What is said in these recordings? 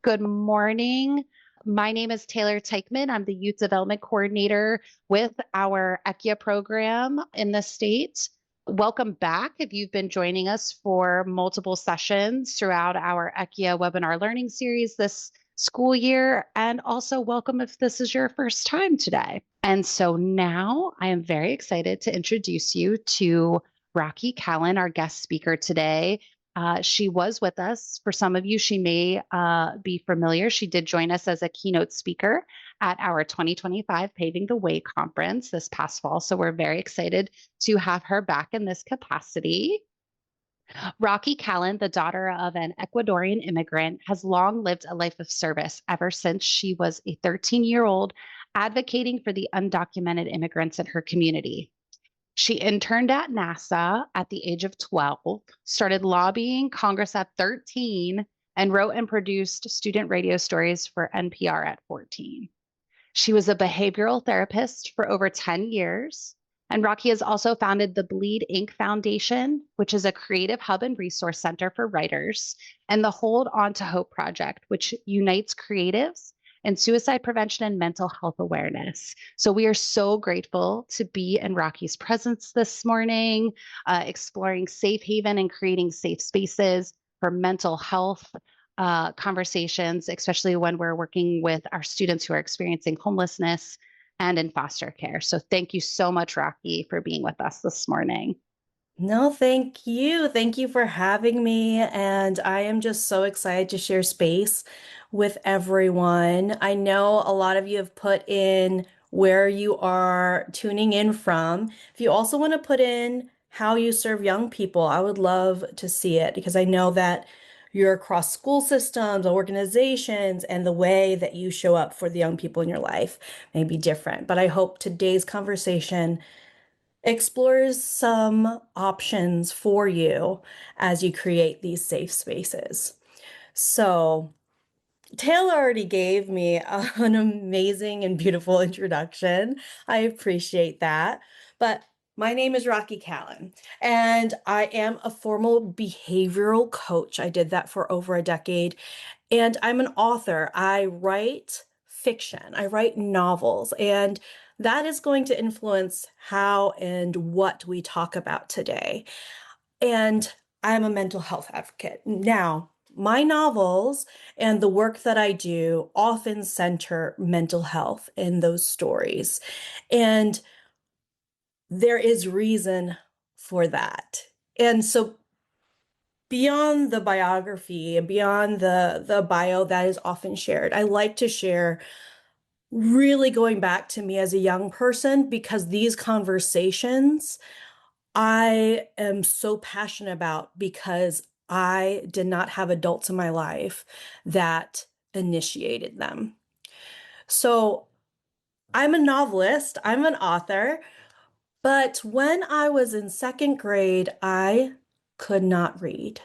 Good morning. My name is Taylor Teichman. I'm the Youth Development Coordinator with our ECHIA program in the state. Welcome back if you've been joining us for multiple sessions throughout our ECHIA webinar learning series this school year. And also welcome if this is your first time today. And so now I am very excited to introduce you to Rocky Callen, our guest speaker today. She was with us. For some of you, she may be familiar. She did join us as a keynote speaker at our 2025 Paving the Way conference this past fall. So we're very excited to have her back in this capacity. Rocky Callen, the daughter of an Ecuadorian immigrant, has long lived a life of service ever since she was a 13-year-old advocating for the undocumented immigrants in her community. She interned at NASA at the age of 12, started lobbying Congress at 13, and wrote and produced student radio stories for NPR at 14. She was a behavioral therapist for over 10 years. And Rocky has also founded the Bleed Inc. Foundation, which is a creative hub and resource center for writers, and the Hold On to Hope Project, which unites creatives and suicide prevention and mental health awareness. So we are so grateful to be in Rocky's presence this morning, exploring safe haven and creating safe spaces for mental health conversations, especially when we're working with our students who are experiencing homelessness and in foster care. So thank you so much, Rocky, for being with us this morning. No, thank you. Thank you for having me. And I am just so excited to share space with everyone. I know a lot of you have put in where you are tuning in from. If you also want to put in how you serve young people, I would love to see it because I know that you're across school systems, organizations, and the way that you show up for the young people in your life may be different. But I hope today's conversation explores some options for you as you create these safe spaces. So, Taylor already gave me an amazing and beautiful introduction. I appreciate that. But my name is Rocky Callen, and I am a formal behavioral coach. I did that for over a decade, and I'm an author. I write fiction, I write novels, and that is going to influence how and what we talk about today. And I'm a mental health advocate. Now, my novels and the work that I do often center mental health in those stories. And there is reason for that. And so beyond the biography and beyond the bio that is often shared, I like to share really going back to me as a young person because these conversations I am so passionate about because I did not have adults in my life that initiated them. So I'm a novelist, I'm an author, but when I was in second grade, I could not read.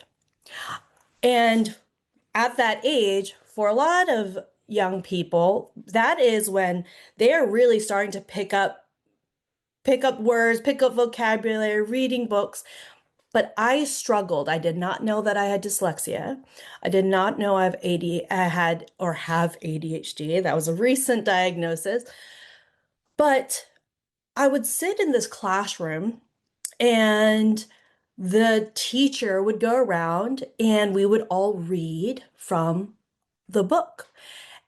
And at that age, for a lot of young people, that is when they are really starting to pick up words, pick up vocabulary, reading books. But I struggled. I did not know that I had dyslexia. I did not know I had or have ADHD. That was a recent diagnosis. But I would sit in this classroom and the teacher would go around and we would all read from the book.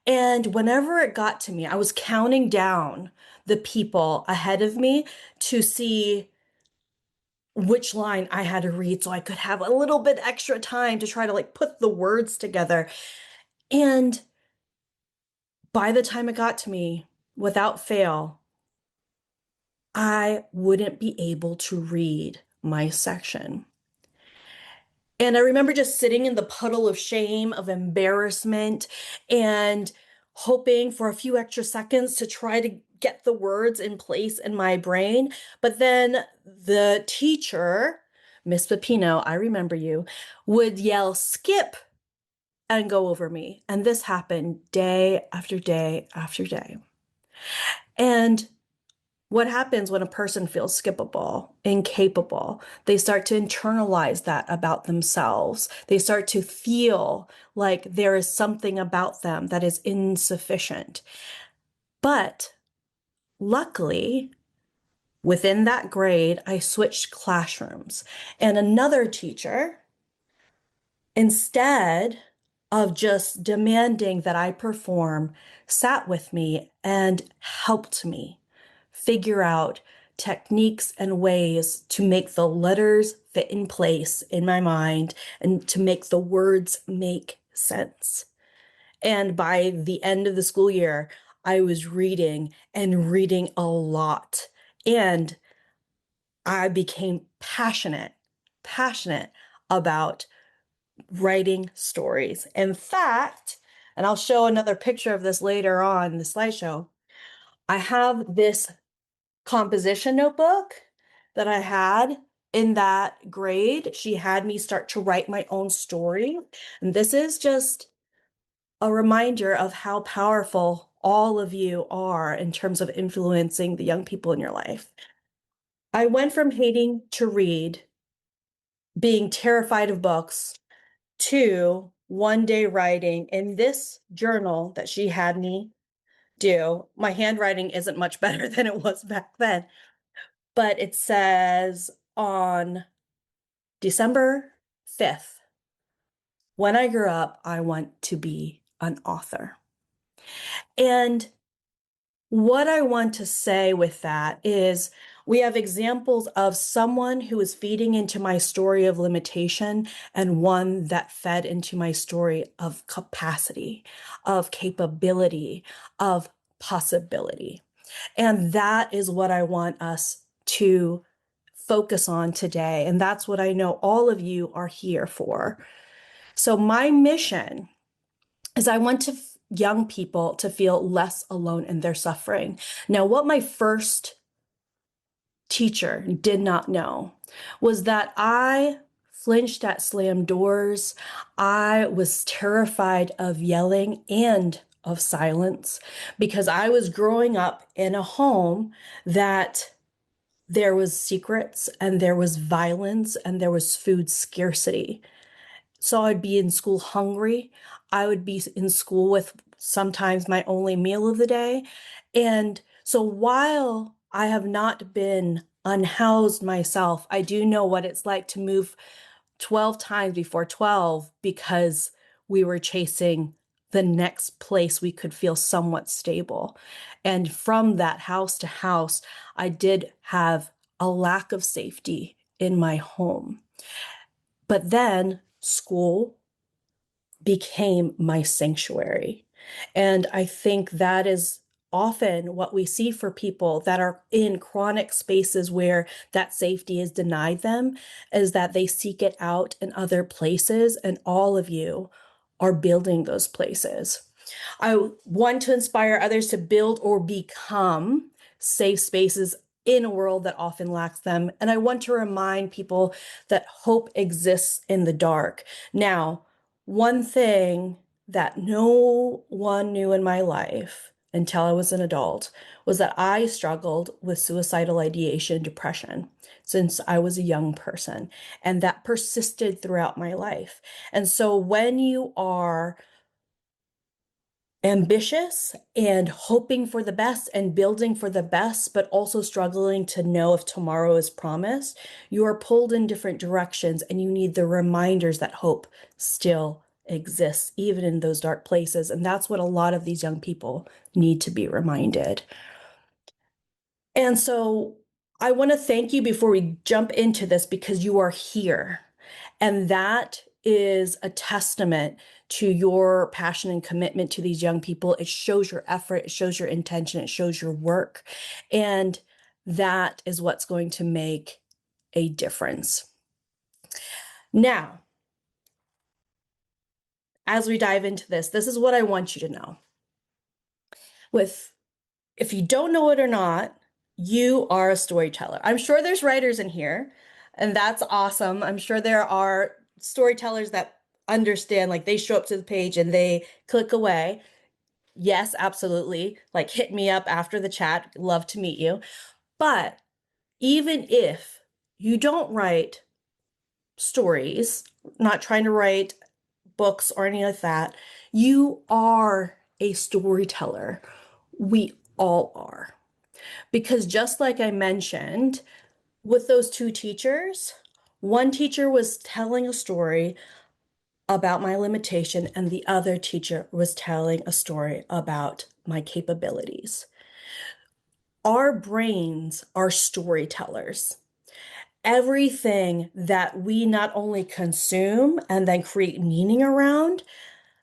And whenever it got to me, I was counting down the people ahead of me to see which line I had to read so I could have a little bit extra time to try to like put the words together. And by the time it got to me, without fail, I wouldn't be able to read my section. And I remember just sitting in the puddle of shame, of embarrassment, and hoping for a few extra seconds to try to get the words in place in my brain. But then the teacher, Miss Pepino, I remember you, would yell, skip, and go over me. And this happened day after day after day. And What happens when a person feels skippable, incapable? They start to internalize that about themselves. They start to feel like there is something about them that is insufficient. But luckily, within that grade, I switched classrooms, and another teacher, instead of just demanding that I perform, sat with me and helped me figure out techniques and ways to make the letters fit in place in my mind and to make the words make sense. And by the end of the school year, I was reading and reading a lot. And I became passionate about writing stories. In fact, and I'll show another picture of this later on in the slideshow, I have this composition notebook that I had in that grade. She had me start to write my own story. And this is just a reminder of how powerful all of you are in terms of influencing the young people in your life. I went from hating to read, being terrified of books, to one day writing in this journal that she had me do. My handwriting isn't much better than it was back then, but it says on December 5th, when I grew up, I want to be an author. And what I want to say with that is we have examples of someone who is feeding into my story of limitation and one that fed into my story of capacity, of capability, of possibility. And that is what I want us to focus on today. And that's what I know all of you are here for. So my mission is I want young people to feel less alone in their suffering. Now, what my first teacher did not know was that I flinched at slammed doors. I was terrified of yelling and of silence because I was growing up in a home that there was secrets and there was violence and there was food scarcity. So I'd be in school hungry. I would be in school with sometimes my only meal of the day. And so while I have not been unhoused myself, I do know what it's like to move 12 times before 12 because we were chasing the next place we could feel somewhat stable. And from that house to house, I did have a lack of safety in my home. But then school became my sanctuary. And I think that is often what we see for people that are in chronic spaces where that safety is denied them, is that they seek it out in other places, and all of you are building those places. I want to inspire others to build or become safe spaces in a world that often lacks them. And I want to remind people that hope exists in the dark. Now, one thing that no one knew in my life until I was an adult was that I struggled with suicidal ideation, depression since I was a young person, and that persisted throughout my life. And so when you are ambitious and hoping for the best and building for the best, but also struggling to know if tomorrow is promised, you are pulled in different directions and you need the reminders that hope still exists, even in those dark places. And that's what a lot of these young people need to be reminded. And so I want to thank you before we jump into this because you are here. And that is a testament to your passion and commitment to these young people. It shows your effort, it shows your intention, it shows your work. And that is what's going to make a difference. Now, as we dive into this, this is what I want you to know. If you don't know it or not, you are a storyteller. I'm sure there's writers in here, and that's awesome. I'm sure there are storytellers that understand, like they show up to the page and they click away. Yes, absolutely. Like hit me up after the chat. Love to meet you. But even if you don't write stories, not trying to write books or anything like that, you are a storyteller. We all are. Because just like I mentioned, with those two teachers, one teacher was telling a story about my limitation, and the other teacher was telling a story about my capabilities. Our brains are storytellers. Everything that we not only consume and then create meaning around,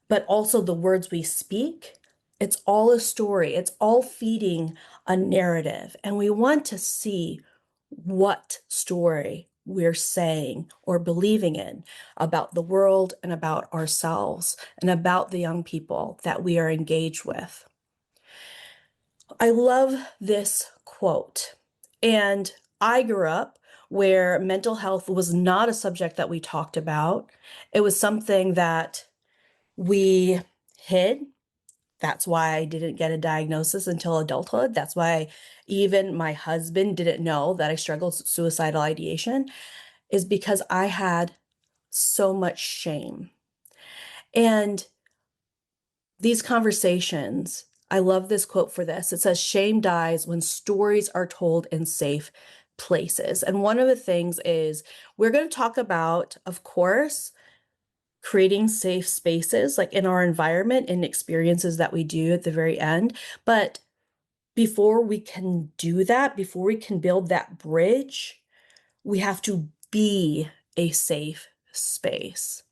but also the words we speak, it's all a story. It's all feeding a narrative. And we want to see what story we're saying or believing in about the world and about ourselves and about the young people that we are engaged with. I love this quote. And I grew up where mental health was not a subject that we talked about. It was something that we hid. That's why I didn't get a diagnosis until adulthood. That's why even my husband didn't know that I struggled with suicidal ideation, is because I had so much shame. And these conversations, I love this quote for this. It says, "Shame dies when stories are told in safe places." And one of the things is we're going to talk about, of course, creating safe spaces like in our environment and experiences that we do at the very end. But before we can do that, before we can build that bridge, we have to be a safe space.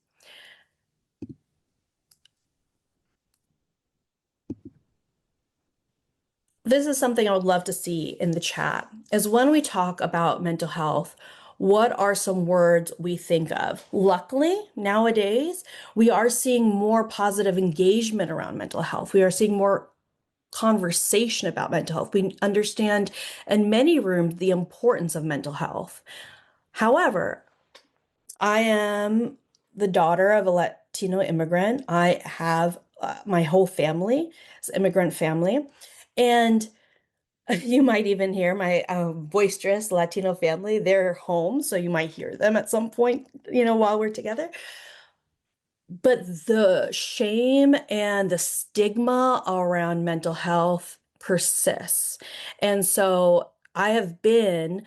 This is something I would love to see in the chat, is when we talk about mental health, what are some words we think of? Luckily, nowadays, we are seeing more positive engagement around mental health. We are seeing more conversation about mental health. We understand in many rooms the importance of mental health. However, I am the daughter of a Latino immigrant. I have my whole family is immigrant family. And you might even hear my boisterous Latino family. They're home, so you might hear them at some point, while we're together. But the shame and the stigma around mental health persists. And so I have been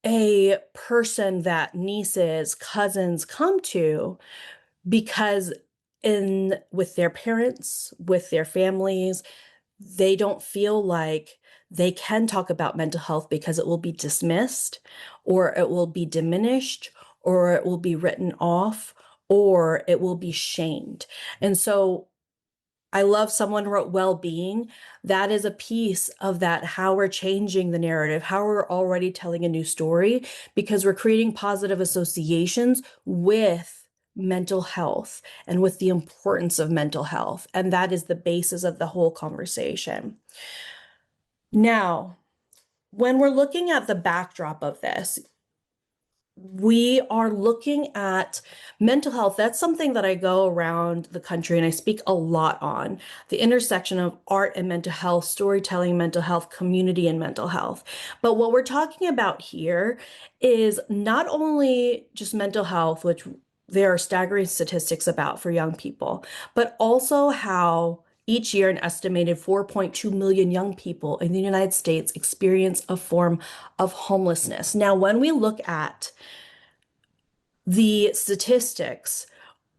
a person that nieces, cousins come to because with their parents, with their families, they don't feel like they can talk about mental health because it will be dismissed or it will be diminished or it will be written off or it will be shamed. And so I love someone wrote well-being. That is a piece of that, how we're changing the narrative, how we're already telling a new story because we're creating positive associations with mental health and with the importance of mental health. And that is the basis of the whole conversation. Now, when we're looking at the backdrop of this, we are looking at mental health. That's something that I go around the country and I speak a lot on, the intersection of art and mental health, storytelling, mental health, community, and mental health. But what we're talking about here is not only just mental health, which there are staggering statistics about for young people, but also how each year an estimated 4.2 million young people in the United States experience a form of homelessness. Now, when we look at the statistics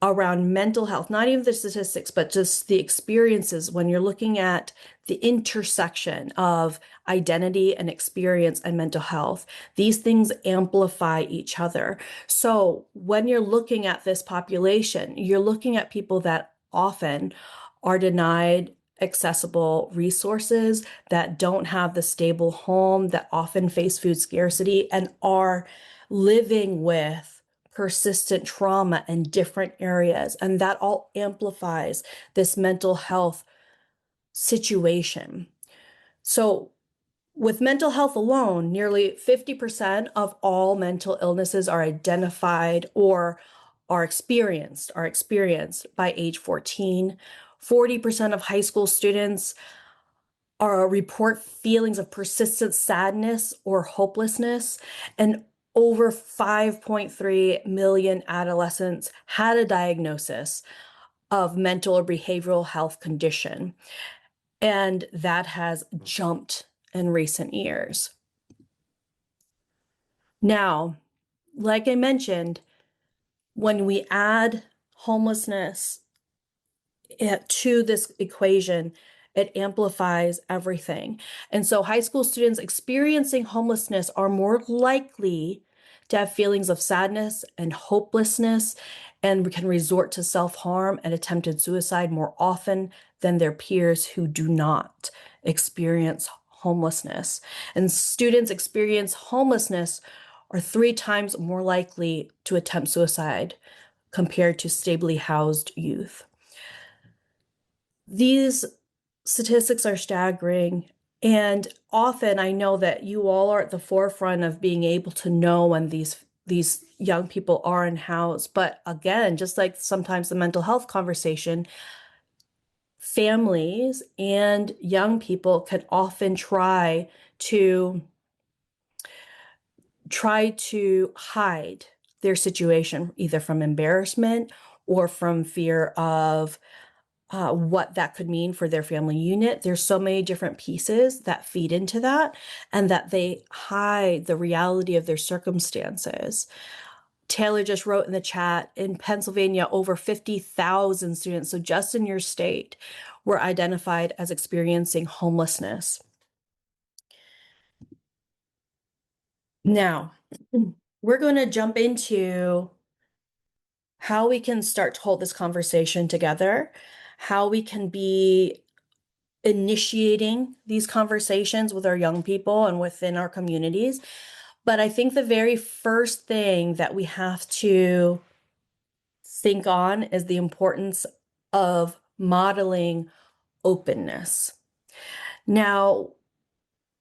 around mental health, not even the statistics, but just the experiences when you're looking at the intersection of identity and experience and mental health, these things amplify each other. So when you're looking at this population, you're looking at people that often are denied accessible resources, that don't have the stable home, that often face food scarcity and are living with persistent trauma in different areas. And that all amplifies this mental health situation. So with mental health alone, nearly 50% of all mental illnesses are identified or are experienced by age 14. 40% of high school students report feelings of persistent sadness or hopelessness, and over 5.3 million adolescents had a diagnosis of mental or behavioral health condition, and that has jumped in recent years. Now, like I mentioned, when we add homelessness to this equation, it amplifies everything. And so high school students experiencing homelessness are more likely to have feelings of sadness and hopelessness, and can resort to self-harm and attempted suicide more often than their peers who do not experience homelessness. And students experience homelessness are 3 times more likely to attempt suicide compared to stably housed youth. These statistics are staggering. And often I know that you all are at the forefront of being able to know when these young people are unhoused. But again, just like sometimes the mental health conversation, families and young people can often try to hide their situation, either from embarrassment or from fear of what that could mean for their family unit. There's so many different pieces that feed into that, and that they hide the reality of their circumstances. Taylor just wrote in the chat, in Pennsylvania, over 50,000 students, so just in your state, were identified as experiencing homelessness. Now, we're going to jump into how we can start to hold this conversation together, how we can be initiating these conversations with our young people and within our communities. But I think the very first thing that we have to think on is the importance of modeling openness. Now,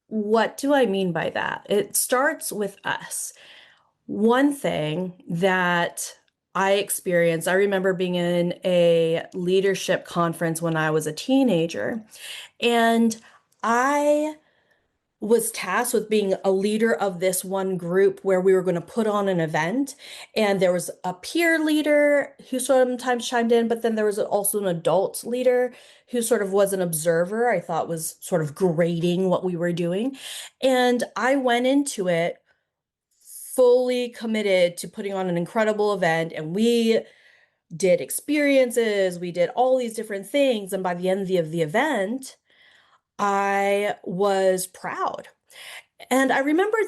what do I mean by that? It starts with us. One thing that I experienced, I remember being in a leadership conference when I was a teenager, and I was tasked with being a leader of this one group where we were going to put on an event. And there was a peer leader who sometimes chimed in, but then there was also an adult leader who sort of was an observer, I thought was sort of grading what we were doing. And I went into it fully committed to putting on an incredible event. And we did experiences, we did all these different things. And by the end of the event, I was proud. And I remember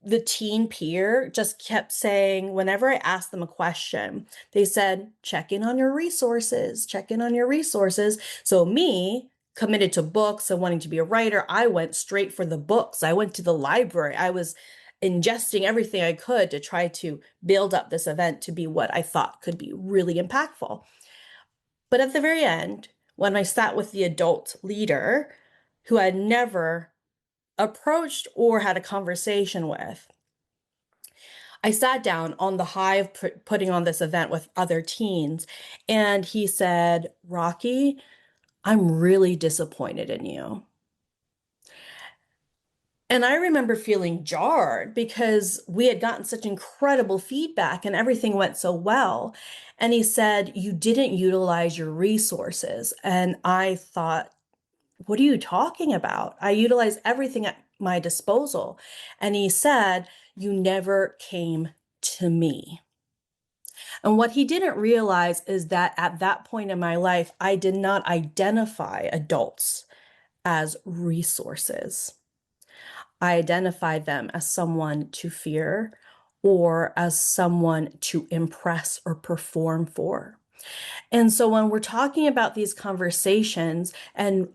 the teen peer just kept saying, whenever I asked them a question, they said, check in on your resources, check in on your resources. So me, committed to books and wanting to be a writer, I went straight for the books. I went to the library. I was ingesting everything I could to try to build up this event to be what I thought could be really impactful. But at the very end, when I sat with the adult leader, who I had never approached or had a conversation with, I sat down on the high of putting on this event with other teens, and he said, Rocky, I'm really disappointed in you. And I remember feeling jarred because we had gotten such incredible feedback and everything went so well. And he said, you didn't utilize your resources. And I thought, what are you talking about? I utilize everything at my disposal. And he said, you never came to me. And what he didn't realize is that at that point in my life, I did not identify adults as resources. I identified them as someone to fear or as someone to impress or perform for. And so when we're talking about these conversations and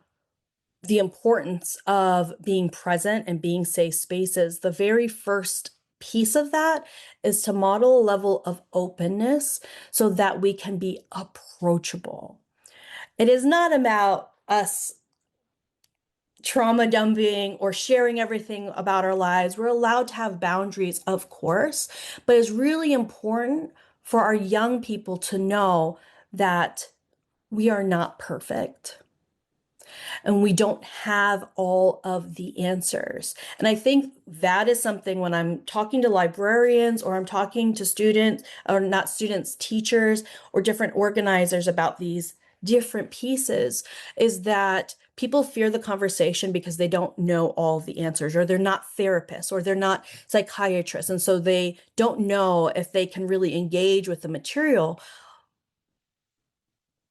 the importance of being present and being safe spaces, the very first piece of that is to model a level of openness so that we can be approachable. It is not about us trauma dumping or sharing everything about our lives. We're allowed to have boundaries, of course, but it's really important for our young people to know that we are not perfect. and we don't have all of the answers. And I think that is something when I'm talking to librarians or I'm talking to students, or not students, teachers, or different organizers about these different pieces, is that people fear the conversation because they don't know all the answers, or they're not therapists, or they're not psychiatrists. And so they don't know if they can really engage with the material.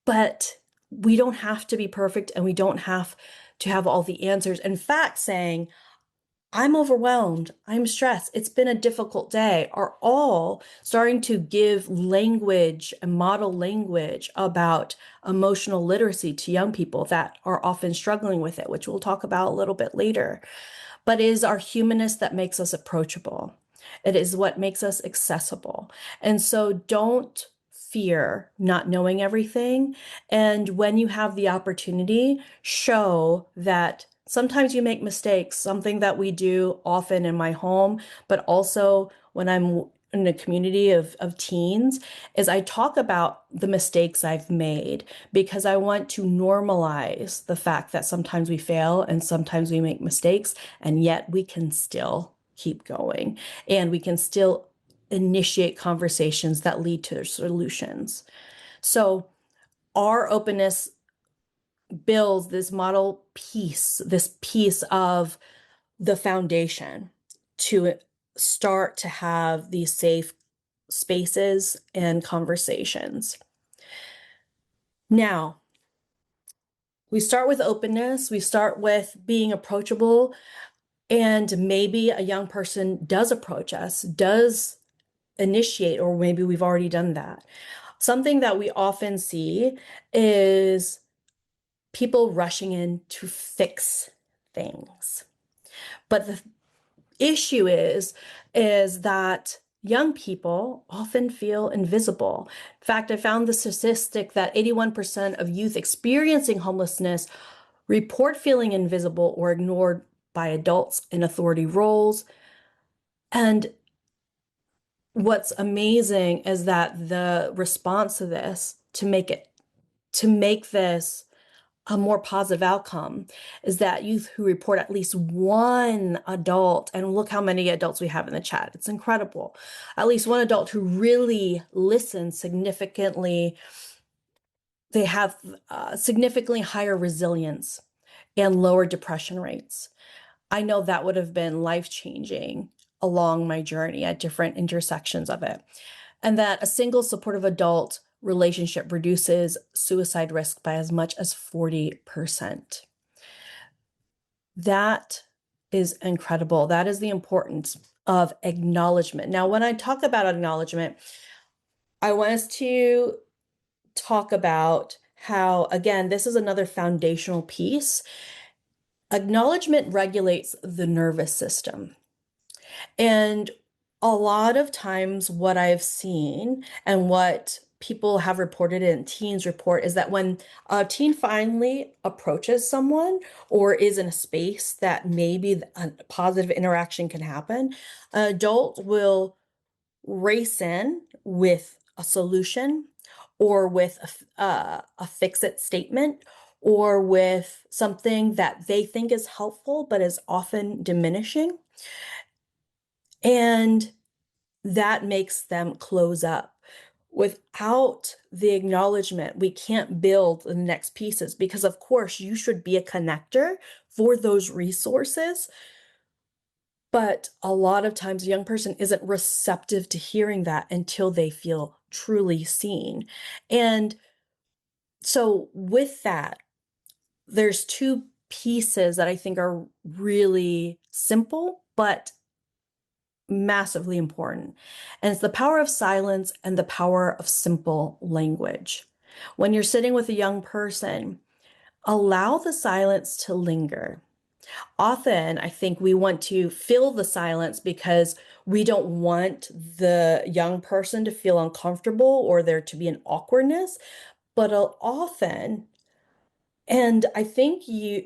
But we don't have to be perfect, and we don't have to have all the answers. In fact, saying, I'm overwhelmed, I'm stressed, it's been a difficult day, are all starting to give language and model language about emotional literacy to young people that are often struggling with it, which we'll talk about a little bit later. But it is our humanness that makes us approachable. It is what makes us accessible. And so don't fear not knowing everything. And when you have the opportunity, show that sometimes you make mistakes, something that we do often in my home, but also when I'm in a community of teens, is I talk about the mistakes I've made because I want to normalize the fact that sometimes we fail and sometimes we make mistakes, and yet we can still keep going and we can still initiate conversations that lead to solutions. So our openness builds this model piece, this piece of the foundation to start to have these safe spaces and conversations. Now, we start with openness, we start with being approachable, and maybe a young person does approach us, does initiate, or maybe we've already done that. Something that we often see is people rushing in to fix things. But the issue is that young people often feel invisible. In fact, I found the statistic that 81% of youth experiencing homelessness report feeling invisible or ignored by adults in authority roles. And what's amazing is that the response to this, to make this a more positive outcome, is that youth who report at least one adult, and look how many adults we have in the chat, it's incredible, at least one adult who really listens significantly, they have significantly higher resilience and lower depression rates. I know that would have been life-changing along my journey at different intersections of it. And that a single supportive adult relationship reduces suicide risk by as much as 40%. That is incredible. That is the importance of acknowledgement. Now, when I talk about acknowledgement, I want us to talk about how, again, this is another foundational piece. Acknowledgement regulates the nervous system. And a lot of times what I've seen and what people have reported and teens report is that when a teen finally approaches someone or is in a space that maybe a positive interaction can happen, an adult will race in with a solution or with a fix-it statement or with something that they think is helpful but is often diminishing. And that makes them close up. Without the acknowledgement, we can't build the next pieces because, of course, you should be a connector for those resources. But a lot of times a young person isn't receptive to hearing that until they feel truly seen. And so with that, there's two pieces that I think are really simple, but massively important. And it's the power of silence and the power of simple language. When you're sitting with a young person, allow the silence to linger. Often, I think we want to fill the silence because we don't want the young person to feel uncomfortable or there to be an awkwardness. But often, and I think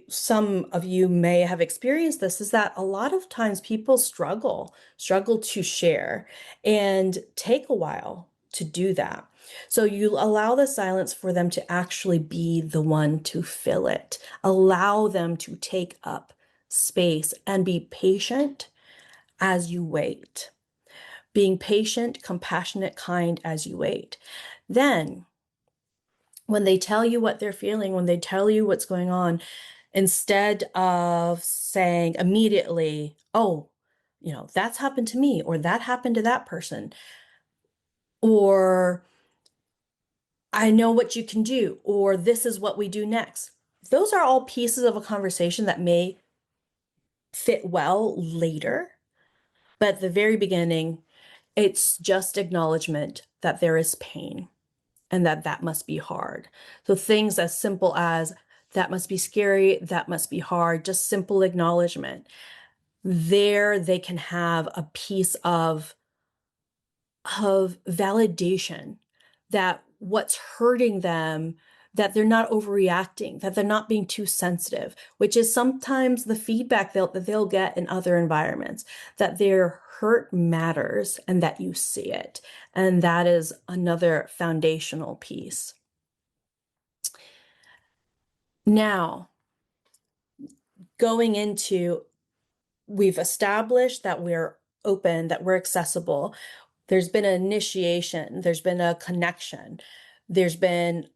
some of you may have experienced this, is that a lot of times people struggle to share and take a while to do that. So you allow the silence for them to actually be the one to fill it. Allow them to take up space and be patient as you wait. Being patient, compassionate, kind as you wait. Then, when they tell you what they're feeling, when they tell you what's going on, instead of saying immediately, oh, that's happened to me, or that happened to that person, or I know what you can do, or this is what we do next. Those are all pieces of a conversation that may fit well later, but at the very beginning, it's just acknowledgement that there is pain and that must be hard. So things as simple as that must be scary, that must be hard, just simple acknowledgement. There they can have a piece of validation that what's hurting them, that they're not overreacting, that they're not being too sensitive, which is sometimes the feedback that they'll get in other environments, that their hurt matters and that you see it. And that is another foundational piece. Now, going into, we've established that we're open, that we're accessible. There's been an initiation, there's been a connection, there's been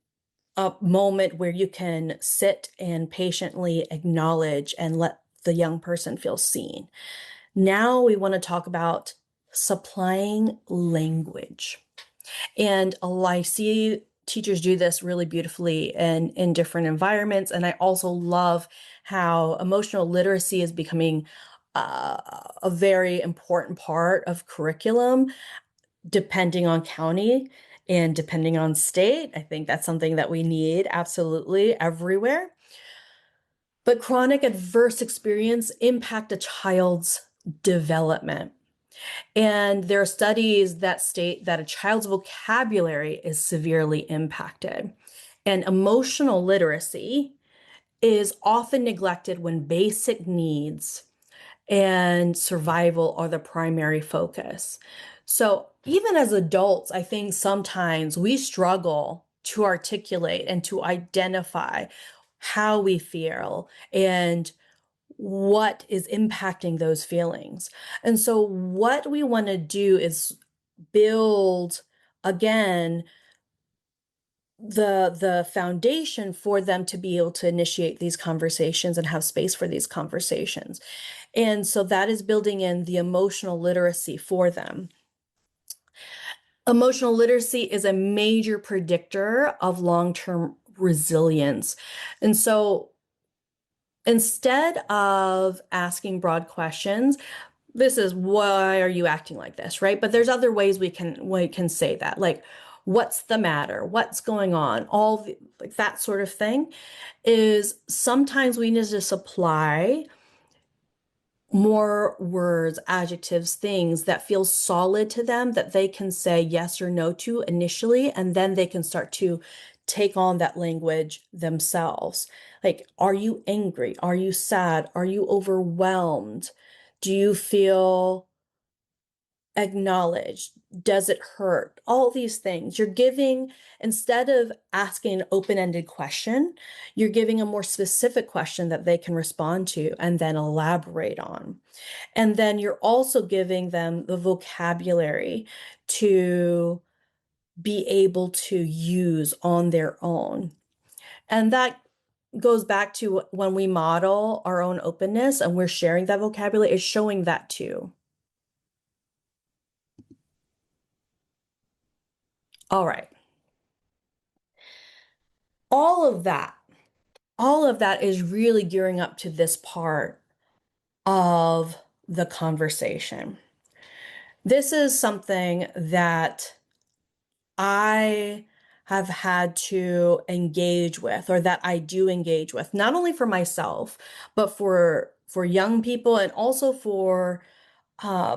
a moment where you can sit and patiently acknowledge and let the young person feel seen. Now we want to talk about supplying language. And I see teachers do this really beautifully in different environments. And I also love how emotional literacy is becoming a very important part of curriculum, depending on county and depending on state. I think that's something that we need absolutely everywhere. But chronic adverse experience impact a child's development. And there are studies that state that a child's vocabulary is severely impacted. And emotional literacy is often neglected when basic needs and survival are the primary focus. So even as adults, I think sometimes we struggle to articulate and to identify how we feel and what is impacting those feelings. And so what we want to do is build again the foundation for them to be able to initiate these conversations and have space for these conversations. And so that is building in the emotional literacy for them. Emotional literacy is a major predictor of long-term resilience. And so instead of asking broad questions, this is why are you acting like this, right? But there's other ways we can say that, like, what's the matter? What's going on? Like that sort of thing is sometimes we need to supply more words, adjectives, things that feel solid to them that they can say yes or no to initially, and then they can start to take on that language themselves. Like, are you angry? Are you sad? Are you overwhelmed? Do you feel acknowledged? Does it hurt? All these things. You're giving, instead of asking an open-ended question, you're giving a more specific question that they can respond to and then elaborate on. And then you're also giving them the vocabulary to be able to use on their own. And that goes back to when we model our own openness and we're sharing that vocabulary, it's showing that too. All right. All of that, all of that is really gearing up to this part of the conversation. This is something that I have had to engage with, or that I do engage with, not only for myself, but for young people and also for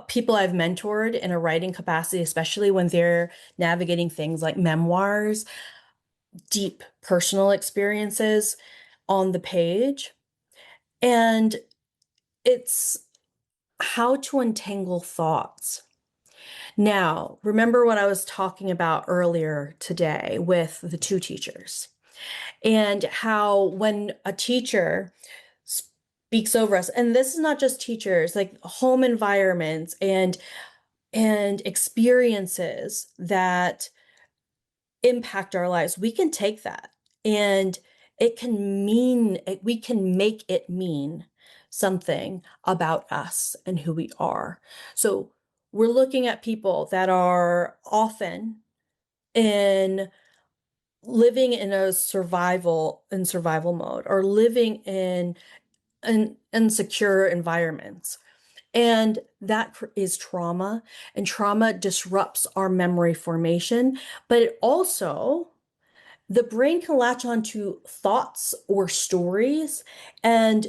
people I've mentored in a writing capacity, especially when they're navigating things like memoirs, deep personal experiences on the page. And it's how to untangle thoughts. Now, remember what I was talking about earlier today with the two teachers and how when a teacher speaks over us, and this is not just teachers, like home environments and experiences that impact our lives, we can take that and we can make it mean something about us and who we are. So we're looking at people that are often in living in a survival mode or living in an insecure environments. And that is trauma, and trauma disrupts our memory formation, but it also the brain can latch onto thoughts or stories and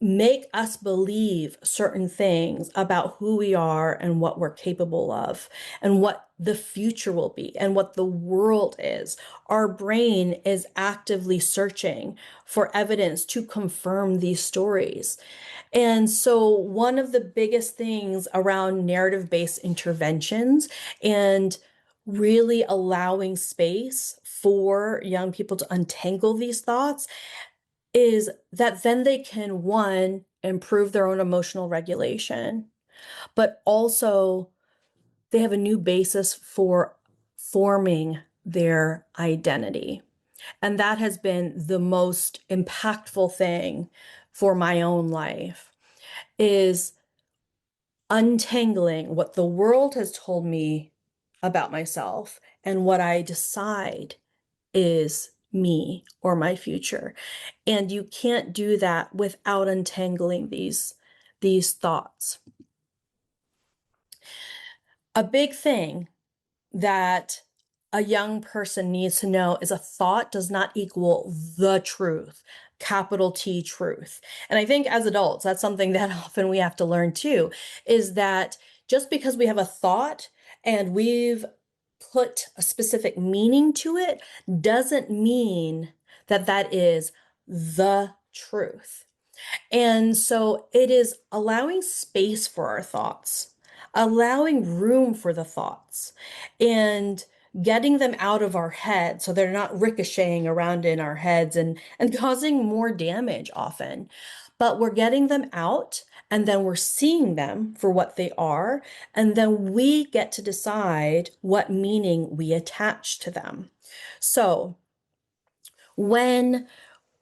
make us believe certain things about who we are and what we're capable of and what the future will be and what the world is. Our brain is actively searching for evidence to confirm these stories. And so, one of the biggest things around narrative-based interventions and really allowing space for young people to untangle these thoughts is that then they can, one, improve their own emotional regulation, but also they have a new basis for forming their identity. And that has been the most impactful thing for my own life is untangling what the world has told me about myself and what I decide is me or my future. And you can't do that without untangling these thoughts. A big thing that a young person needs to know is a thought does not equal the truth, capital T truth. And I think as adults, that's something that often we have to learn too, is that just because we have a thought and we've put a specific meaning to it doesn't mean that that is the truth. And so it is allowing space for our thoughts, allowing room for the thoughts, and getting them out of our head so they're not ricocheting around in our heads and causing more damage often. But we're getting them out and then we're seeing them for what they are. And then we get to decide what meaning we attach to them. So when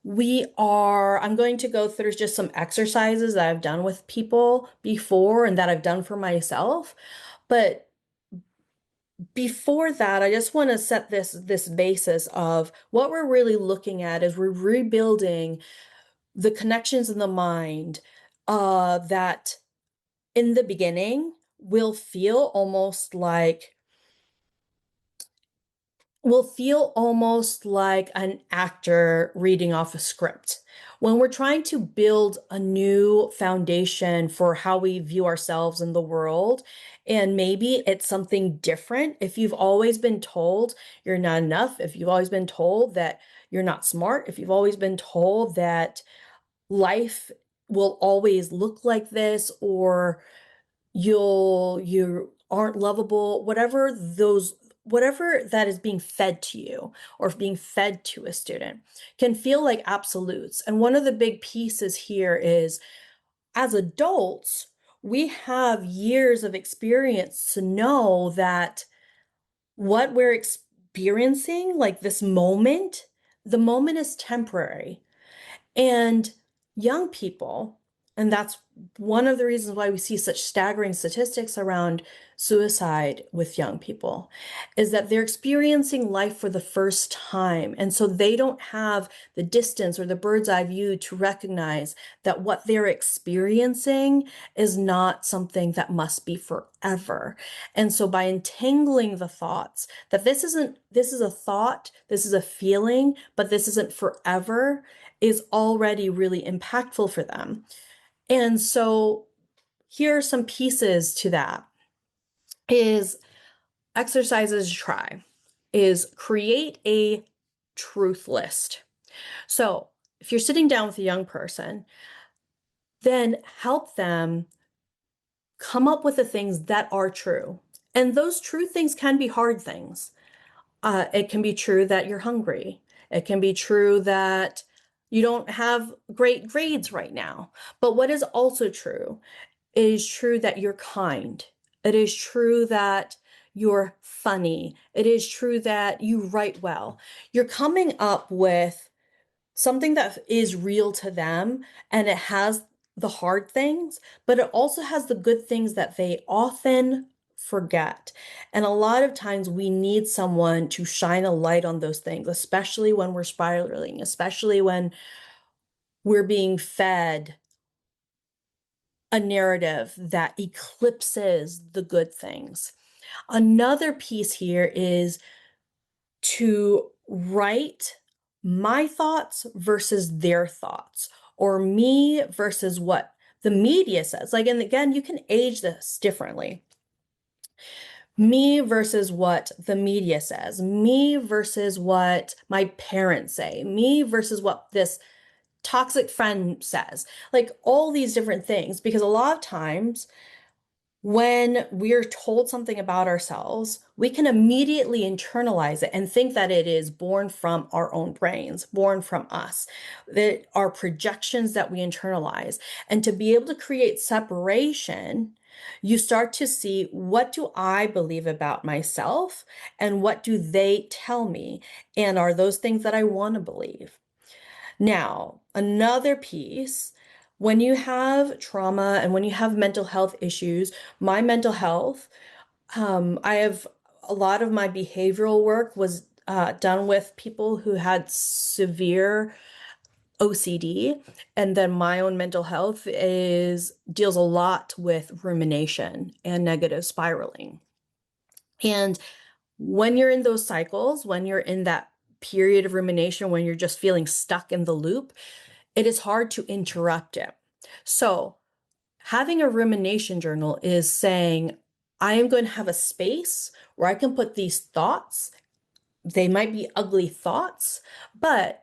I'm going to go through just some exercises that I've done with people before and that I've done for myself. But before that, I just want to set this basis of what we're really looking at is we're rebuilding the connections in the mind that in the beginning will feel almost like an actor reading off a script. When we're trying to build a new foundation for how we view ourselves in the world, and maybe it's something different. If you've always been told you're not enough, if you've always been told that you're not smart, if you've always been told that life will always look like this, or you aren't lovable, whatever that is being fed to you or being fed to a student can feel like absolutes. And one of the big pieces here is as adults, we have years of experience to know that what we're experiencing, like this moment, the moment is temporary. And young people, and that's one of the reasons why we see such staggering statistics around suicide with young people, is that they're experiencing life for the first time. And so they don't have the distance or the bird's eye view to recognize that what they're experiencing is not something that must be forever. And so by entangling the thoughts that this is a thought, this is a feeling, but this isn't forever, is already really impactful for them. And so here are some pieces to that is exercises to try is create a truth list. So if you're sitting down with a young person, then help them come up with the things that are true And those true things can be hard things. It can be true that you're hungry. It can be true that you don't have great grades right now. But what is also true, it is true that you're kind. It is true that you're funny. It is true that you write well. You're coming up with something that is real to them, and it has the hard things, but it also has the good things that they often forget. And a lot of times we need someone to shine a light on those things, especially when we're spiraling, especially when we're being fed a narrative that eclipses the good things. Another piece here is to write my thoughts versus their thoughts, or me versus what the media says. Like, and again, you can age this differently. Me versus what the media says, me versus what my parents say, me versus what this toxic friend says, like all these different things. Because a lot of times when we're told something about ourselves, we can immediately internalize it and think that it is born from our own brains, born from us, that are projections that we internalize. And to be able to create separation, you start to see, what do I believe about myself and what do they tell me? And are those things that I want to believe? Now, another piece, when you have trauma and when you have mental health issues, my mental health, I have a lot of my behavioral work was done with people who had severe OCD, and then my own mental health is deals a lot with rumination and negative spiraling. And when you're in those cycles, when you're in that period of rumination, when you're just feeling stuck in the loop, it is hard to interrupt it. So, having a rumination journal is saying, I am going to have a space where I can put these thoughts. They might be ugly thoughts, but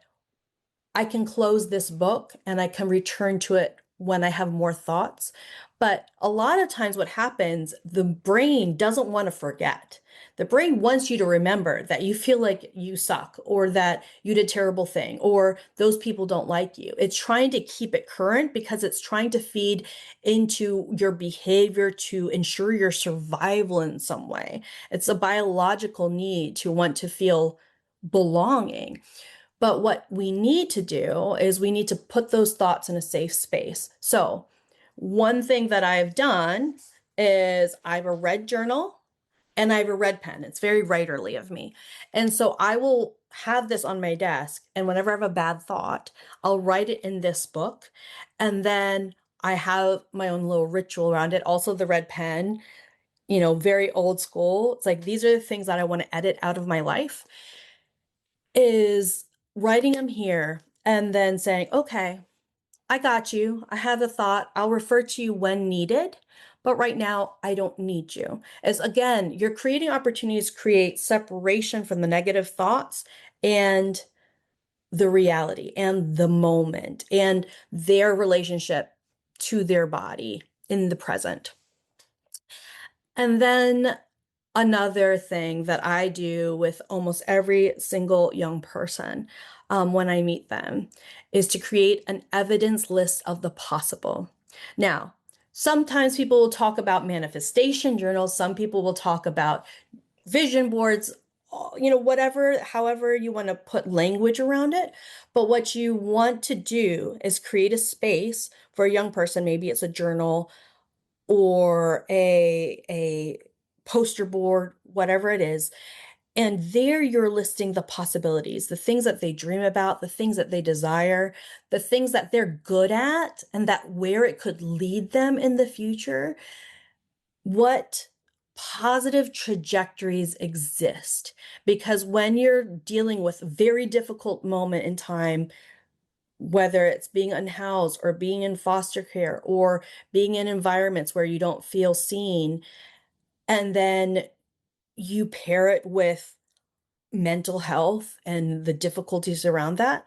I can close this book and I can return to it when I have more thoughts. But a lot of times, what happens, the brain doesn't want to forget. The brain wants you to remember that you feel like you suck, or that you did a terrible thing, or those people don't like you. It's trying to keep it current because it's trying to feed into your behavior to ensure your survival in some way. It's a biological need to want to feel belonging. But what we need to do is we need to put those thoughts in a safe space. So, one thing that I've done is I have a red journal and I have a red pen. It's very writerly of me. And so I will have this on my desk. And whenever I have a bad thought, I'll write it in this book. And then I have my own little ritual around it. Also, the red pen, very old school. It's like, these are the things that I want to edit out of my life, is writing them here and then saying, okay, I got you. I have a thought. I'll refer to you when needed, but right now I don't need you. As again, you're creating opportunities to create separation from the negative thoughts and the reality and the moment and their relationship to their body in the present. And then another thing that I do with almost every single young person when I meet them is to create an evidence list of the possible. Now, sometimes people will talk about manifestation journals, some people will talk about vision boards, whatever, however you want to put language around it. But what you want to do is create a space for a young person. Maybe it's a journal or a poster board, whatever it is. And there you're listing the possibilities, the things that they dream about, the things that they desire, the things that they're good at, and that where it could lead them in the future. What positive trajectories exist? Because when you're dealing with a very difficult moment in time, whether it's being unhoused or being in foster care or being in environments where you don't feel seen, and then you pair it with mental health and the difficulties around that,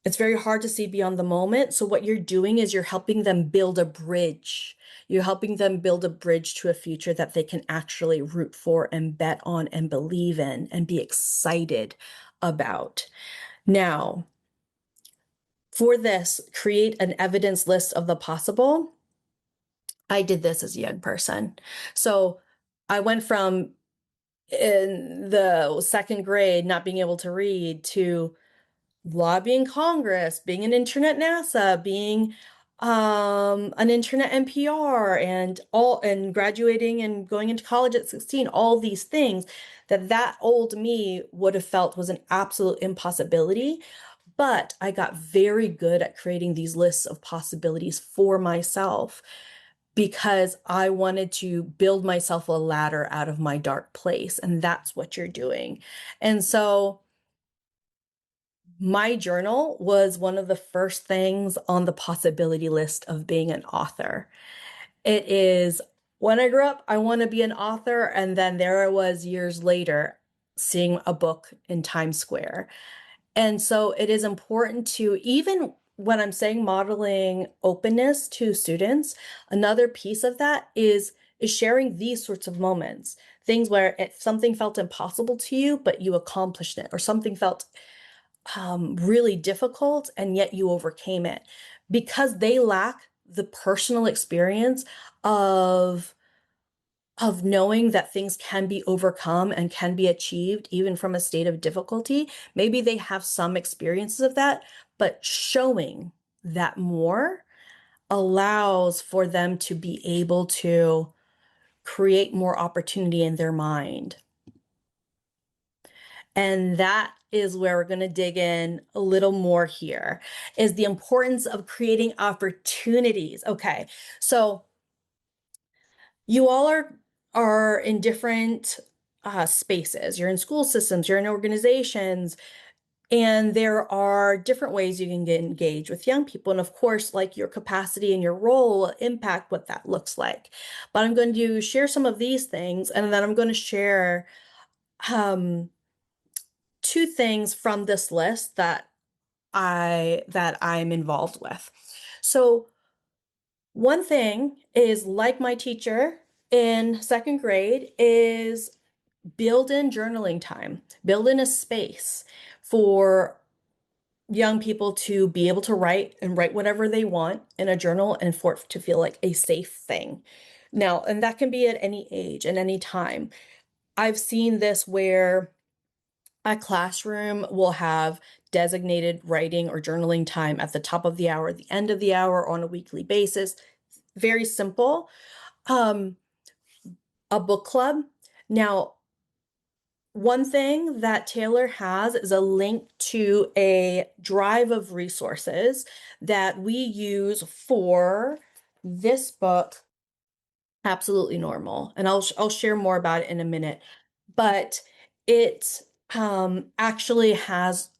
it's very hard to see beyond the moment. So what you're doing is you're helping them build a bridge. You're helping them build a bridge to a future that they can actually root for and bet on and believe in and be excited about. Now, for this, create an evidence list of the possible. I did this as a young person. So I went from in the second grade not being able to read to lobbying Congress, being an intern at NASA, being an intern at NPR, and graduating and going into college at 16, all these things that old me would have felt was an absolute impossibility. But I got very good at creating these lists of possibilities for myself because I wanted to build myself a ladder out of my dark place. And that's what you're doing. And so my journal was one of the first things on the possibility list of being an author. It is when I grew up, I want to be an author. And then there I was years later seeing a book in Times Square. And so it is important to, even when I'm saying modeling openness to students, another piece of that is sharing these sorts of moments, things where something felt impossible to you, but you accomplished it, or something felt really difficult and yet you overcame it, because they lack the personal experience of knowing that things can be overcome and can be achieved even from a state of difficulty. Maybe they have some experiences of that, but showing that more allows for them to be able to create more opportunity in their mind. And that is where we're going to dig in a little more here, is the importance of creating opportunities. Okay, so you all are in different spaces. You're in school systems, you're in organizations, and there are different ways you can get engaged with young people. And of course, like, your capacity and your role will impact what that looks like. But I'm going to share some of these things, and then I'm going to share two things from this list that I'm involved with. So one thing is, like my teacher in second grade, is build in journaling time, build in a space for young people to be able to write and write whatever they want in a journal, and for it to feel like a safe thing. Now, and that can be at any age and any time. I've seen this where a classroom will have designated writing or journaling time at the top of the hour, the end of the hour, on a weekly basis. Very simple. A book club. Now, one thing that Taylor has is a link to a drive of resources that we use for this book, Absolutely Normal. And I'll share more about it in a minute. But it actually has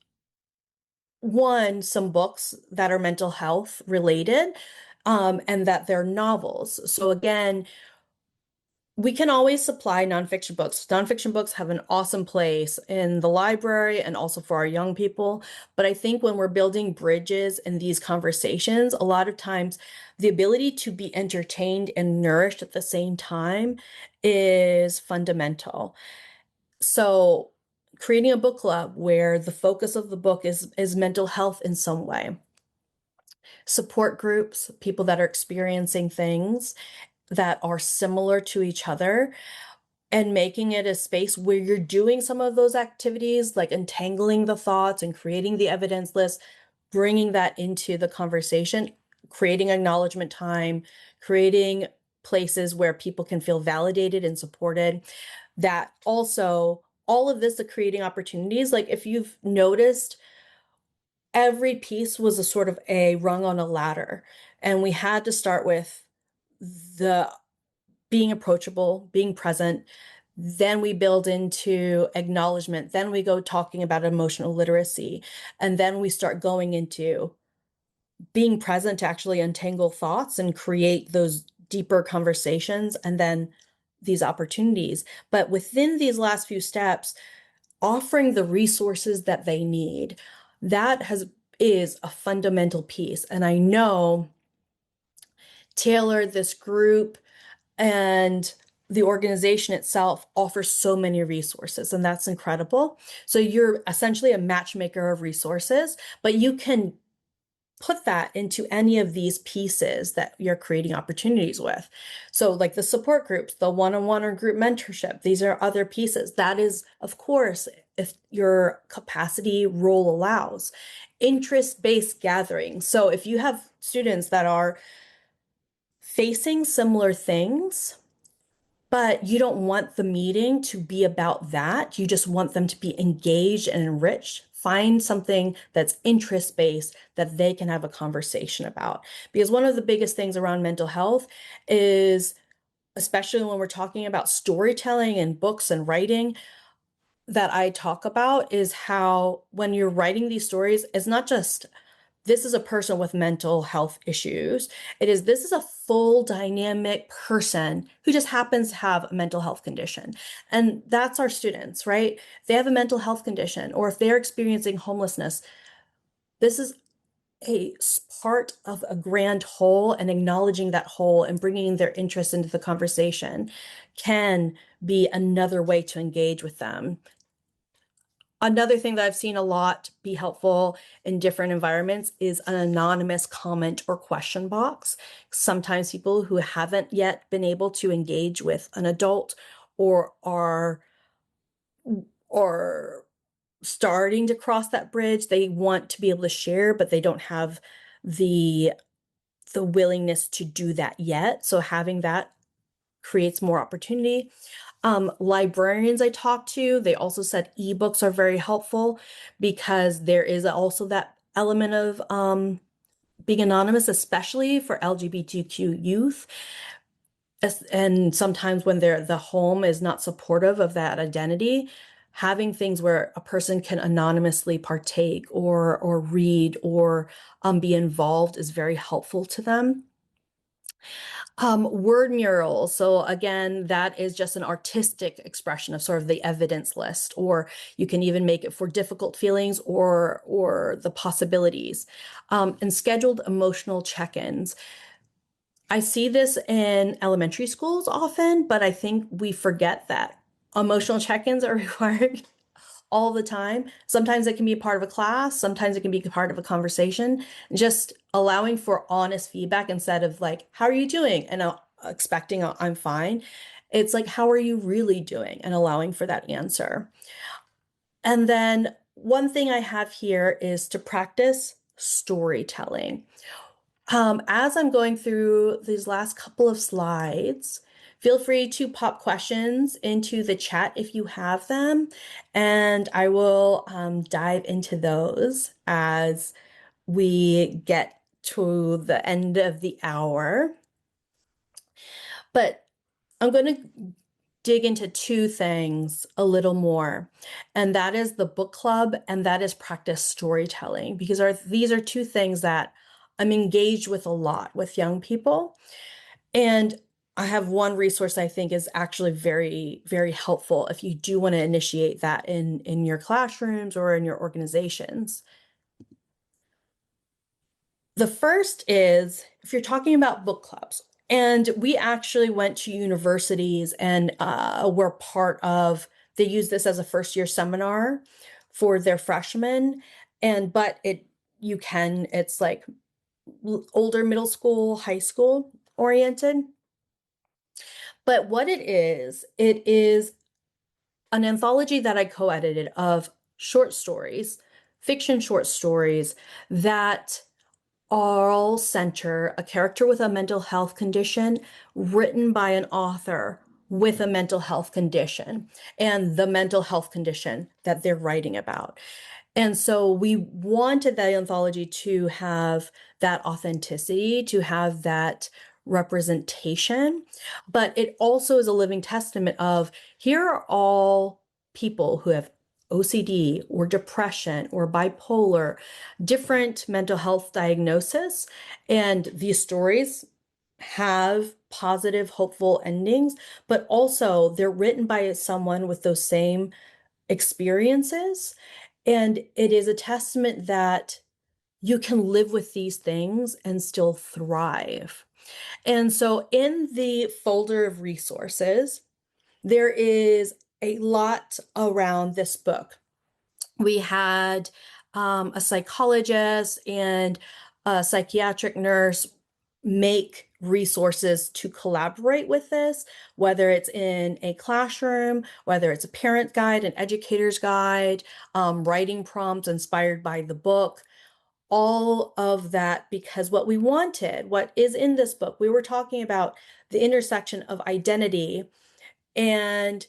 some books that are mental health related, and that they're novels. So again, we can always supply nonfiction books. Nonfiction books have an awesome place in the library and also for our young people. But I think when we're building bridges in these conversations, a lot of times the ability to be entertained and nourished at the same time is fundamental. So creating a book club where the focus of the book is mental health in some way. Support groups, people that are experiencing things that are similar to each other, and making it a space where you're doing some of those activities, like untangling the thoughts and creating the evidence list, bringing that into the conversation, creating acknowledgement time, creating places where people can feel validated and supported. That also, all of this, are creating opportunities. Like, if you've noticed, every piece was a sort of a rung on a ladder, and we had to start with the being approachable, being present. Then we build into acknowledgement. Then we go talking about emotional literacy. And then we start going into being present to actually untangle thoughts and create those deeper conversations, and then these opportunities. But within these last few steps, offering the resources that they need, is a fundamental piece. And I know tailored this group, and the organization itself offers so many resources, and that's incredible. So you're essentially a matchmaker of resources, but you can put that into any of these pieces that you're creating opportunities with. So like the support groups, the one-on-one or group mentorship, these are other pieces. That is, of course, if your capacity role allows. Interest-based gathering. So if you have students that are facing similar things, but you don't want the meeting to be about that. You just want them to be engaged and enriched. Find something that's interest-based that they can have a conversation about. Because one of the biggest things around mental health is, especially when we're talking about storytelling and books and writing, that I talk about is how when you're writing these stories, it's not just this is a person with mental health issues. This is a full dynamic person who just happens to have a mental health condition. And that's our students, right? If they have a mental health condition or if they're experiencing homelessness, this is a part of a grand whole, and acknowledging that whole and bringing their interest into the conversation can be another way to engage with them. Another thing that I've seen a lot be helpful in different environments is an anonymous comment or question box. Sometimes people who haven't yet been able to engage with an adult or are or starting to cross that bridge, they want to be able to share, but they don't have the willingness to do that yet. So having that creates more opportunity. Librarians I talked to, they also said ebooks are very helpful because there is also that element of being anonymous, especially for LGBTQ youth. And sometimes when the home is not supportive of that identity, having things where a person can anonymously partake or read or be involved is very helpful to them. Word murals. So again, that is just an artistic expression of sort of the evidence list, or you can even make it for difficult feelings or the possibilities. And scheduled emotional check-ins. I see this in elementary schools often, but I think we forget that emotional check-ins are required all the time. Sometimes it can be a part of a class, sometimes it can be part of a conversation. Just allowing for honest feedback instead of like, how are you doing? And expecting I'm fine. It's like, how are you really doing? And allowing for that answer. And then one thing I have here is to practice storytelling. As I'm going through these last couple of slides, feel free to pop questions into the chat if you have them, and I will dive into those as we get to the end of the hour. But I'm going to dig into two things a little more, and that is the book club and that is practice storytelling, because these are two things that I'm engaged with a lot with young people. And I have one resource I think is actually very, very helpful if you do want to initiate that in your classrooms or in your organizations. The first is if you're talking about book clubs, and we actually went to universities and were part of, they use this as a first year seminar for their freshmen. But it's like older middle school, high school oriented. But what it is an anthology that I co-edited of short stories, fiction short stories that all center a character with a mental health condition written by an author with a mental health condition and the mental health condition that they're writing about. And so we wanted that anthology to have that authenticity, to have that representation, but it also is a living testament of here are all people who have OCD or depression or bipolar, different mental health diagnosis, and these stories have positive, hopeful endings, but also they're written by someone with those same experiences. And it is a testament that you can live with these things and still thrive. And so in the folder of resources, there is a lot around this book. We had a psychologist and a psychiatric nurse make resources to collaborate with this, whether it's in a classroom, whether it's a parent guide, an educator's guide, writing prompts inspired by the book, all of that, because what we wanted, what is in this book, we were talking about the intersection of and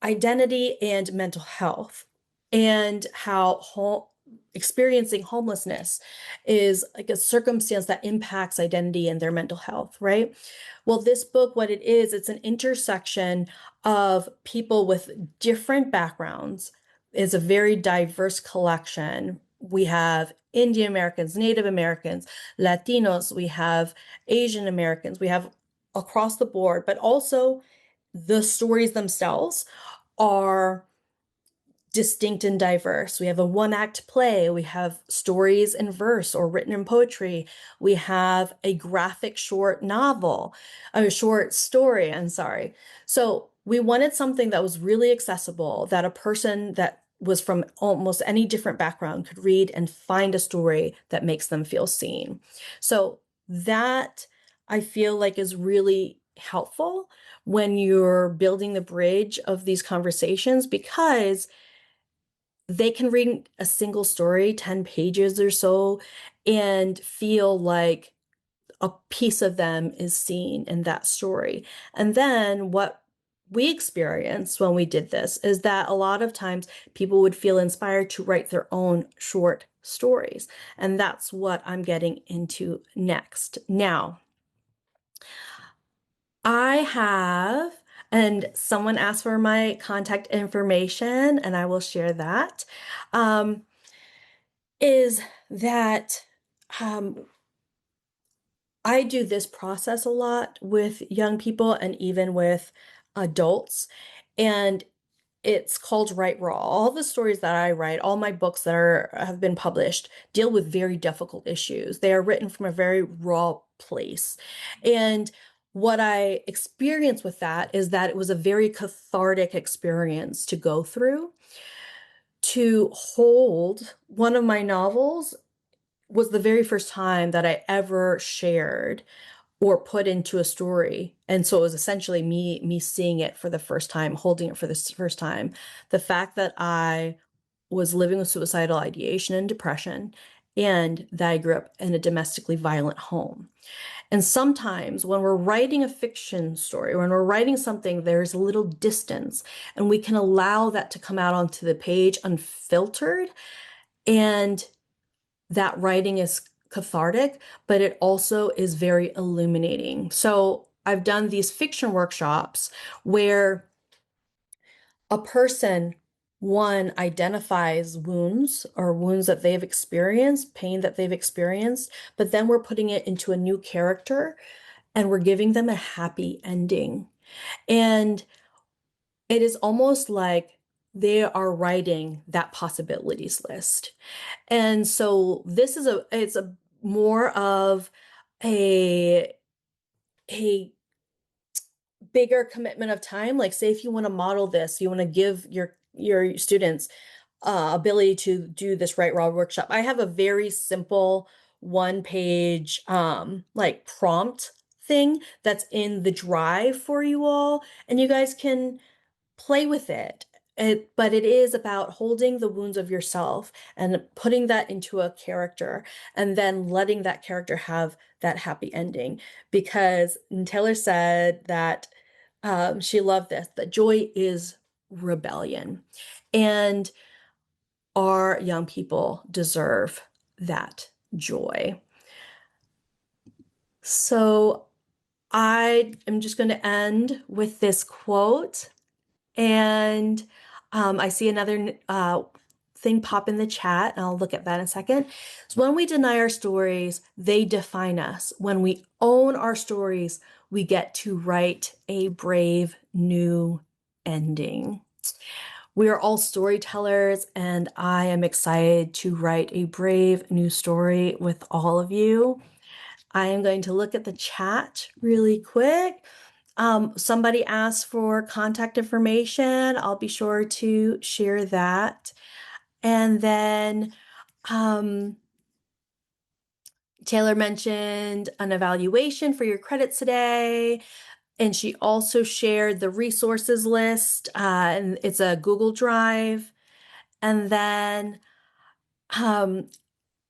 identity and mental health, and how experiencing homelessness is like a circumstance that impacts identity and their mental health, right? Well, this book, what it is, it's an intersection of people with different backgrounds. It's a very diverse collection. We have Indian Americans, Native Americans, Latinos, we have Asian Americans, we have across the board, but also the stories themselves are distinct and diverse. We have a one-act play, we have stories in verse or written in poetry, we have a graphic short novel, a short story, I'm sorry. So we wanted something that was really accessible, that a person that was from almost any different background could read and find a story that makes them feel seen. So that I feel like is really helpful when you're building the bridge of these conversations, because they can read a single story, 10 pages or so, and feel like a piece of them is seen in that story. And then what we experienced when we did this is that a lot of times people would feel inspired to write their own short stories. And that's what I'm getting into next. Now, I have, and someone asked for my contact information, and I will share that. Um, is that I do this process a lot with young people and even with adults, and it's called Write Raw. All the stories that I write, all my books that have been published deal with very difficult issues. They are written from a very raw place. And what I experienced with that is that it was a very cathartic experience to go through. To hold one of my novels was the very first time that I ever shared or put into a story. And so it was essentially me seeing it for the first time, holding it for the first time. The fact that I was living with suicidal ideation and depression, and that I grew up in a domestically violent home. And sometimes when we're writing a fiction story, when we're writing something, there's a little distance, and we can allow that to come out onto the page unfiltered. And that writing is cathartic, but it also is very illuminating. So I've done these fiction workshops where a person, one, identifies wounds or wounds that they've experienced, pain that they've experienced, but then we're putting it into a new character and we're giving them a happy ending. And it is almost like they are writing that possibilities list. And so this is it's a more of a a bigger commitment of time. Like, say if you want to model this, you want to give your students ability to do this Write Raw workshop. I have a very simple one-page like prompt thing that's in the drive for you all, and you guys can play with it. But it is about holding the wounds of yourself and putting that into a character and then letting that character have that happy ending. Because Taylor said that she loved this, that joy is rebellion. And our young people deserve that joy. So I am just going to end with this quote. And I see another thing pop in the chat, and I'll look at that in a second. So when we deny our stories, they define us. When we own our stories, we get to write a brave new ending. We are all storytellers, and I am excited to write a brave new story with all of you. I am going to look at the chat really quick. Somebody asked for contact information. I'll be sure to share that. And then Taylor mentioned an evaluation for your credits today. And she also shared the resources list, and it's a Google Drive. And then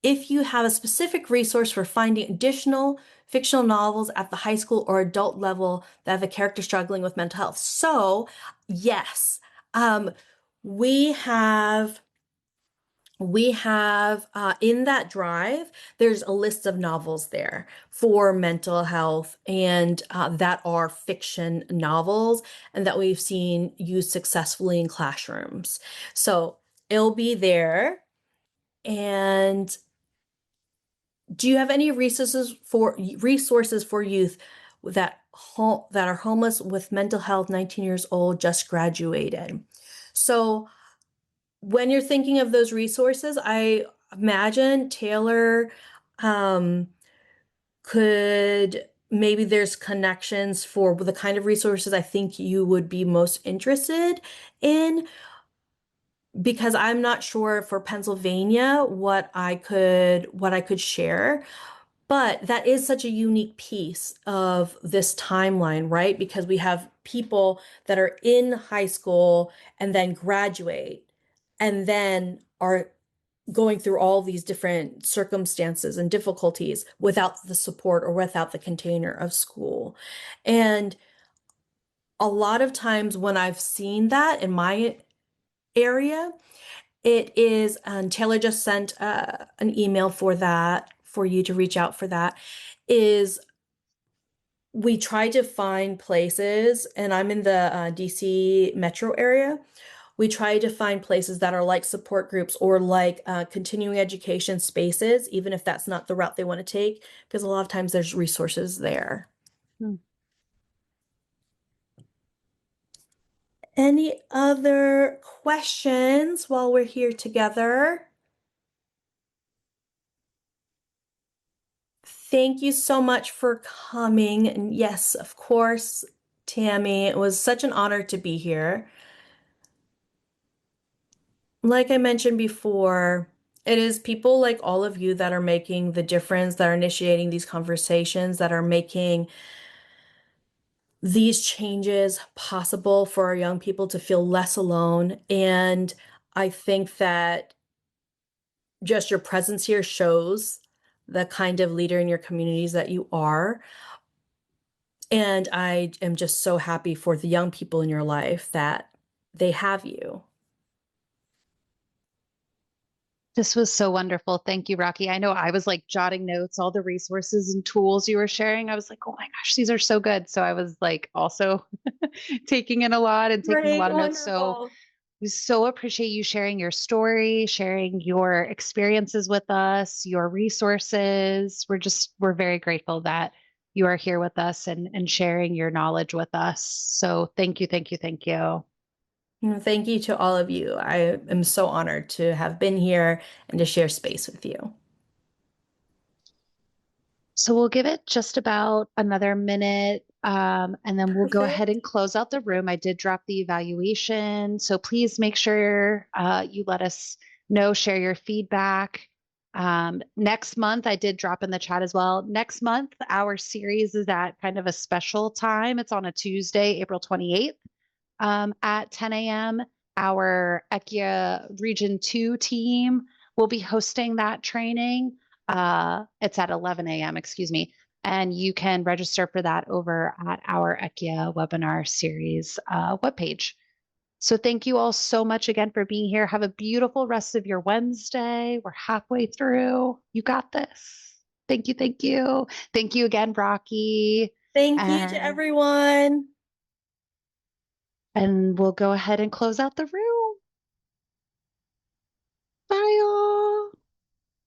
if you have a specific resource for finding additional fictional novels at the high school or adult level that have a character struggling with mental health. So, yes, we have in that drive, there's a list of novels there for mental health and that are fiction novels and that we've seen used successfully in classrooms. So it'll be there. And do you have any resources for youth that are homeless with mental health, 19 years old, just graduated? So when you're thinking of those resources, I imagine Taylor could maybe there's connections for the kind of resources I think you would be most interested in, because I'm not sure for Pennsylvania what I could share. But that is such a unique piece of this timeline, right? Because we have people that are in high school and then graduate and then are going through all these different circumstances and difficulties without the support or without the container of school. And a lot of times when I've seen that in my area, it is, and Taylor just sent an email for that, for you to reach out for that, is we try to find places, and I'm in the DC metro area. We try to find places that are like support groups or like continuing education spaces, even if that's not the route they want to take, because a lot of times there's resources there. Hmm. Any other questions while we're here together? Thank you so much for coming. And yes, of course, Tammy, it was such an honor to be here. Like I mentioned before, it is people like all of you that are making the difference, that are initiating these conversations, that are making these changes possible for our young people to feel less alone. And I think that just your presence here shows the kind of leader in your communities that you are. And I am just so happy for the young people in your life that they have you. This was so wonderful. Thank you, Rocky. I know I was like jotting notes, all the resources and tools you were sharing. I was like, oh my gosh, these are so good. So I was like also taking in a lot and taking a Great, lot of notes. So wonderful. we so appreciate you sharing your story, sharing your experiences with us, your resources. We're very grateful that you are here with us and sharing your knowledge with us. So thank you, thank you, thank you. Thank you to all of you. I am so honored to have been here and to share space with you. So we'll give it just about another minute, and then we'll go ahead Perfect. and close out the room. I did drop the evaluation, so please make sure you let us know, share your feedback. Next month, I did drop in the chat as well. Next month, our series is at kind of a special time. It's on a Tuesday, April 28th, at 10 a.m. Our ECHIA Region 2 team will be hosting that training. It's at 11 a.m., excuse me. And you can register for that over at our ECHIA webinar series webpage. So thank you all so much again for being here. Have a beautiful rest of your Wednesday. We're halfway through. You got this. Thank you. Thank you. Thank you again, Rocky. Thank you to And everyone. and we'll go ahead and close out the room.